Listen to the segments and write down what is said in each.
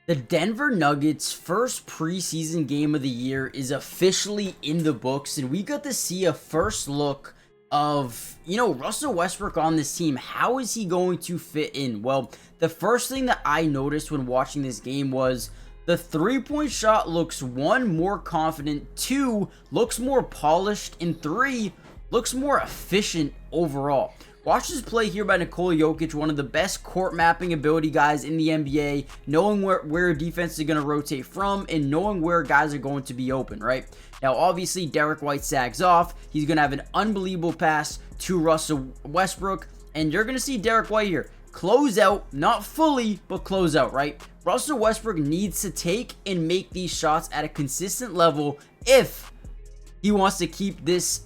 The Denver Nuggets' first preseason game of the year is officially in the books, and we got to see a first look of, Russell Westbrook on this team. How is he going to fit in? Well, the first thing that I noticed when watching this game was the three-point shot looks, one, more confident, two, looks more polished, and three, looks more efficient overall. Watch this play here by Nikola Jokic, one of the best court mapping ability guys in the NBA, knowing where defense is going to rotate from and knowing where guys are going to be open, right? Now, obviously, Derek White sags off. He's going to have an unbelievable pass to Russell Westbrook, and you're going to see Derek White here close out, not fully, but close out, right? Russell Westbrook needs to take and make these shots at a consistent level if he wants to keep this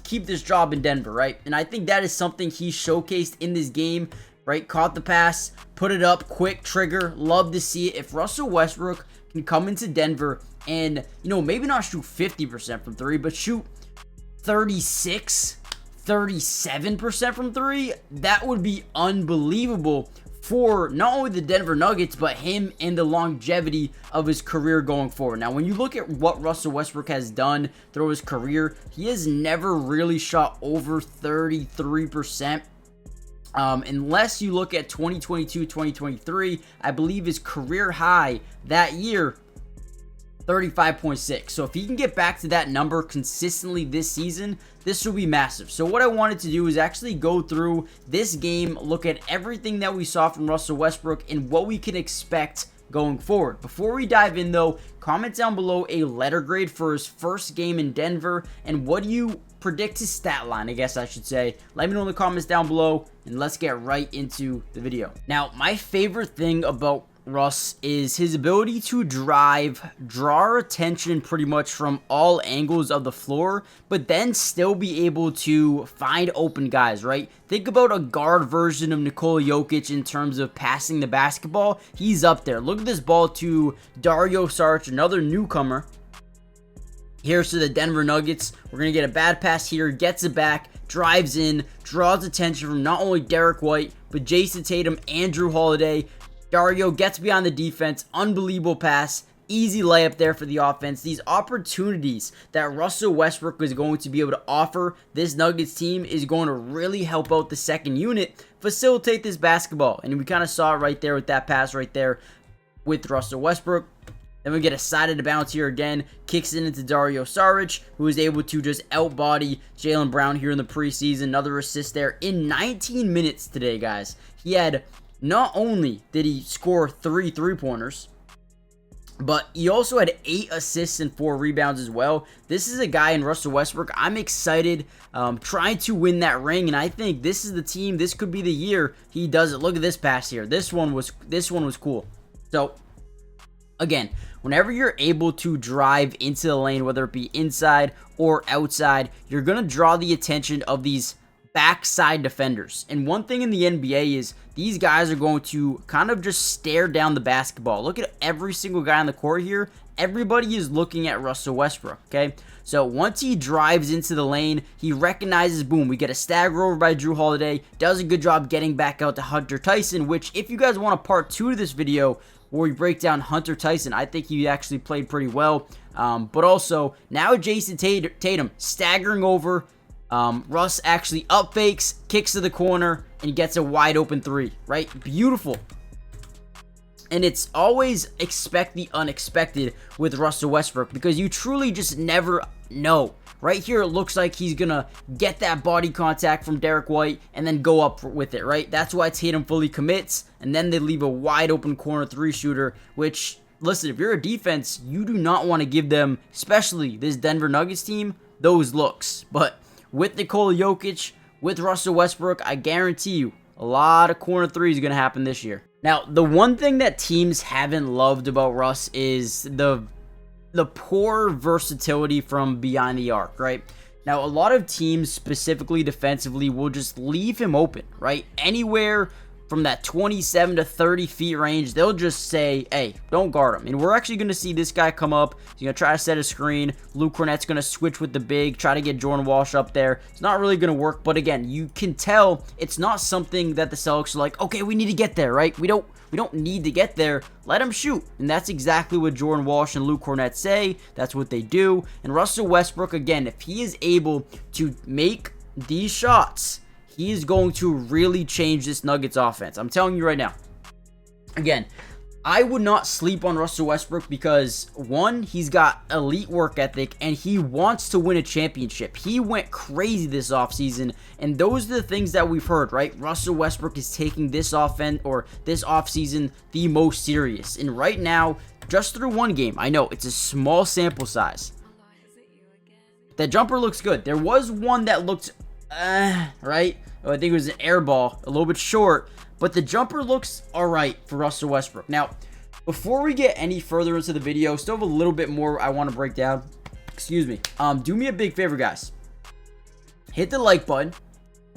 keep this job in Denver, right? And I think that is something he showcased in this game, right? Caught the pass, put it up, quick trigger. Love to see it. If Russell Westbrook can come into Denver and, maybe not shoot 50% from three, but shoot 37% from three, that would be unbelievable for not only the Denver Nuggets, but him and the longevity of his career going forward. Now, when you look at what Russell Westbrook has done through his career, he has never really shot over 33%. Unless you look at 2022-2023, I believe his career high that year, 35.6. So if he can get back to that number consistently this season, this will be massive. So what I wanted to do is actually go through this game, look at everything that we saw from Russell Westbrook and what we can expect going forward. Before we dive in though, comment down below a letter grade for his first game in Denver and what do you predict his stat line, I guess I should say. Let me know in the comments down below and let's get right into the video. Now, my favorite thing about Russ is his ability to drive, draw our attention pretty much from all angles of the floor, but then still be able to find open guys, right? Think about a guard version of Nikola Jokic in terms of passing the basketball. He's up there. Look at this ball to Dario Saric, another newcomer. Here's to the Denver Nuggets. We're going to get a bad pass here, gets it back, drives in, draws attention from not only Derek White, but Jason Tatum and Jrue Holiday. Dario gets beyond the defense, unbelievable pass, easy layup there for the offense. These opportunities that Russell Westbrook is going to be able to offer this Nuggets team is going to really help out the second unit, facilitate this basketball. And we kind of saw it right there with that pass right there with Russell Westbrook. Then we get a side of the bounce here again, kicks it into Dario Saric, who is able to just outbody Jaylen Brown here in the preseason. Another assist there in 19 minutes today, guys. He had... Not only did he score 3 3-pointers, but he also had 8 assists and 4 rebounds as well. This is a guy in Russell Westbrook. I'm excited, trying to win that ring, and I think this is the team. This could be the year he does it. Look at this pass here. This one was cool. So again, whenever you're able to drive into the lane, whether it be inside or outside, you're gonna draw the attention of these backside defenders. And one thing in the NBA is these guys are going to kind of just stare down the basketball. Look at every single guy on the court here. Everybody is looking at Russell Westbrook, okay? So once he drives into the lane, he recognizes, boom, we get a stagger over by Jrue Holiday, does a good job getting back out to Hunter Tyson, which if you guys want a part 2 to this video where we break down Hunter Tyson, I think he actually played pretty well. But also, now Jason Tatum staggering over, Russ actually up fakes, kicks to the corner, and gets a wide open 3, right? Beautiful. And it's always expect the unexpected with Russell Westbrook because you truly just never know. Right here, it looks like he's going to get that body contact from Derek White and then go up with it, right? That's why Tatum fully commits, and then they leave a wide open corner 3 shooter, which, listen, if you're a defense, you do not want to give them, especially this Denver Nuggets team, those looks. But with Nikola Jokic, with Russell Westbrook, I guarantee you a lot of corner 3s is going to happen this year. Now, the one thing that teams haven't loved about Russ is the poor versatility from behind the arc, right? Now, a lot of teams, specifically defensively, will just leave him open, right? Anywhere from that 27 to 30 feet range, they'll just say, hey, don't guard him. And we're actually going to see this guy come up. He's going to try to set a screen. Luke Cornett's going to switch with the big, try to get Jordan Walsh up there. It's not really going to work. But again, you can tell it's not something that the Celtics are like, okay, we need to get there, right? We don't We don't need to get there. Let him shoot. And that's exactly what Jordan Walsh and Luke Cornett say. That's what they do. And Russell Westbrook, again, if he is able to make these shots, he is going to really change this Nuggets offense. I'm telling you right now. Again, I would not sleep on Russell Westbrook because, one, he's got elite work ethic and he wants to win a championship. He went crazy this offseason, and those are the things that we've heard, right? Russell Westbrook is taking this offseason the most serious. And right now, just through one game, I know it's a small sample size, that jumper looks good. There was one that looked, right? I think it was an air ball, a little bit short. But the jumper looks alright for Russell Westbrook. Now, before we get any further into the video, still have a little bit more I want to break down. Excuse me. Do me a big favor, guys. Hit the like button.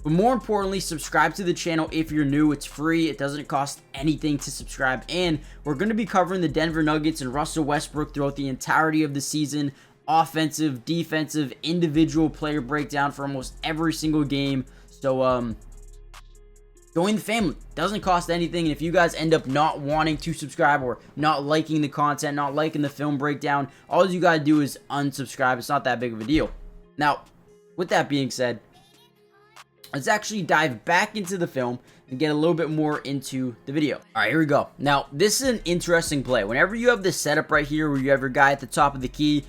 But more importantly, subscribe to the channel if you're new. It's free. It doesn't cost anything to subscribe. And we're going to be covering the Denver Nuggets and Russell Westbrook throughout the entirety of the season. Offensive, defensive, individual player breakdown for almost every single game. So, join the family. Doesn't cost anything. And if you guys end up not wanting to subscribe or not liking the content, not liking the film breakdown, all you gotta do is unsubscribe. It's not that big of a deal. Now, with that being said, let's actually dive back into the film and get a little bit more into the video. All right, here we go. Now, this is an interesting play. Whenever you have this setup right here where you have your guy at the top of the key,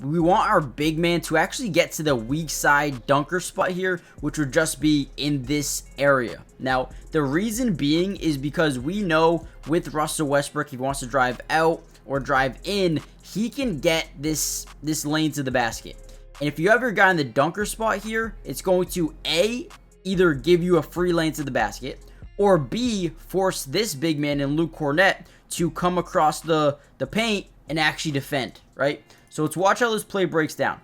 we want our big man to actually get to the weak side dunker spot here, which would just be in this area. Now, the reason being is because we know with Russell Westbrook, if he wants to drive out or drive in, he can get this lane to the basket. And if you have your guy in the dunker spot here, it's going to A, either give you a free lane to the basket, or B, force this big man in Luke Cornett to come across the paint and actually defend, right? So let's watch how this play breaks down.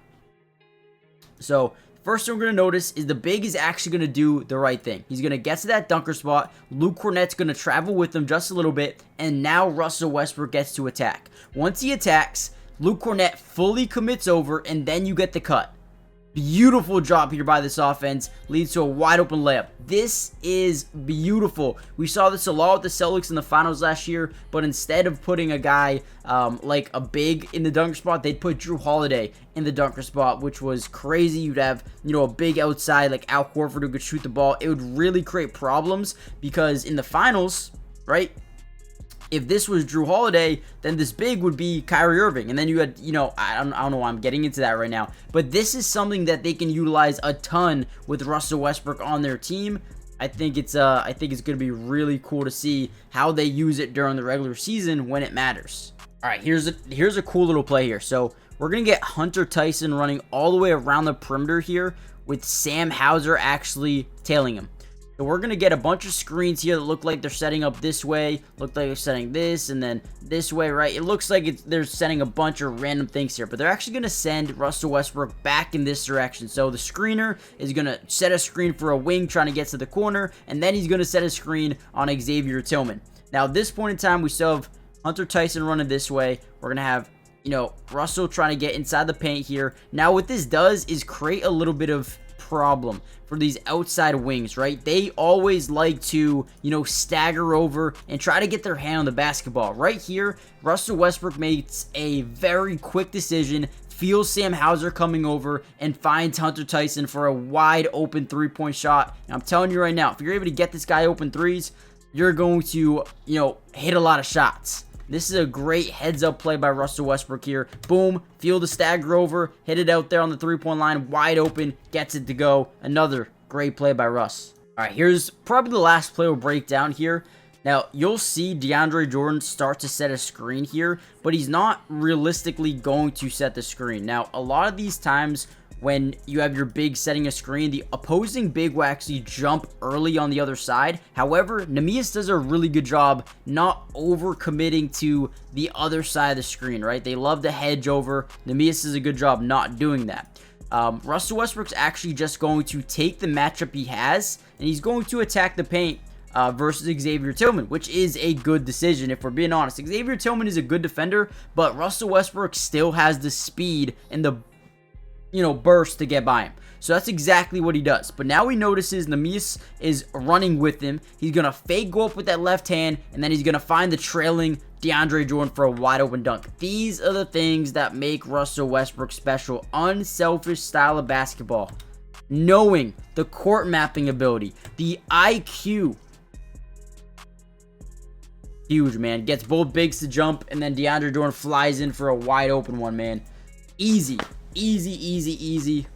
So first thing we're going to notice is the big is actually going to do the right thing. He's going to get to that dunker spot. Luke Cornett's going to travel with him just a little bit, and now Russell Westbrook gets to attack. Once he attacks, Luke Cornett fully commits over, and then you get the cut. Beautiful job here by this offense. Leads to a wide open layup. This is beautiful. We saw this a lot with the Celtics in the finals last year, but instead of putting a guy like a big in the dunker spot, they'd put Drew Holiday in the dunker spot, which was crazy. You'd have, a big outside like Al Horford who could shoot the ball. It would really create problems because in the finals, right? If this was Drew Holiday, then this big would be Kyrie Irving. And then you had, I don't know why I'm getting into that right now. But this is something that they can utilize a ton with Russell Westbrook on their team. I think it's going to be really cool to see how they use it during the regular season when it matters. All right, here's a cool little play here. So we're going to get Hunter Tyson running all the way around the perimeter here with Sam Hauser actually tailing him. So we're going to get a bunch of screens here that look like they're setting up this way, look like they're setting this, and then this way, right? It looks like they're setting a bunch of random things here, but they're actually going to send Russell Westbrook back in this direction. So the screener is going to set a screen for a wing trying to get to the corner, and then he's going to set a screen on Xavier Tillman. Now, at this point in time, we still have Hunter Tyson running this way. We're going to have Russell trying to get inside the paint here. Now, what this does is create a little bit of problem for these outside wings, right? They always like to, stagger over and try to get their hand on the basketball. Right here, Russell Westbrook makes a very quick decision, feels Sam Hauser coming over, and finds Hunter Tyson for a wide open three-point shot. And I'm telling you right now, if you're able to get this guy open threes, you're going to, hit a lot of shots. This is a great heads-up play by Russell Westbrook here. Boom, feel the stagger over, hit it out there on the three-point line, wide open, gets it to go. Another great play by Russ. All right, here's probably the last play we'll break down here. Now, you'll see DeAndre Jordan start to set a screen here, but he's not realistically going to set the screen. Now, a lot of these times when you have your big setting a screen, the opposing big will actually jump early on the other side. However, Neemias does a really good job not over-committing to the other side of the screen, right? They love to hedge over. Neemias does a good job not doing that. Russell Westbrook's actually just going to take the matchup he has, and he's going to attack the paint versus Xavier Tillman, which is a good decision if we're being honest. Xavier Tillman is a good defender, but Russell Westbrook still has the speed and the burst to get by him. So that's exactly what he does. But now he notices Neemias is running with him. He's going to fake go up with that left hand, and then he's going to find the trailing DeAndre Jordan for a wide open dunk. These are the things that make Russell Westbrook special. Unselfish style of basketball. Knowing the court mapping ability, the IQ. Huge, man. Gets both bigs to jump, and then DeAndre Jordan flies in for a wide open one, man. Easy. Easy, easy, easy.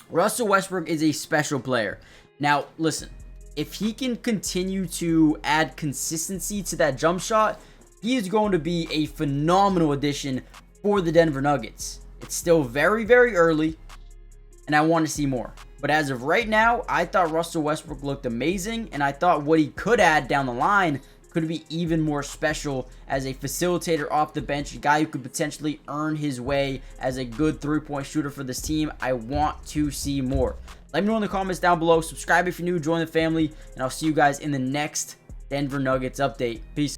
Russell Westbrook is a special player. Now, listen, if he can continue to add consistency to that jump shot, he is going to be a phenomenal addition for the Denver Nuggets. It's still very, very early, and I want to see more. But as of right now, I thought Russell Westbrook looked amazing, and I thought what he could add down the line could be even more special as a facilitator off the bench, a guy who could potentially earn his way as a good three-point shooter for this team. I want to see more. Let me know in the comments down below. Subscribe if you're new, join the family, and I'll see you guys in the next Denver Nuggets update. Peace.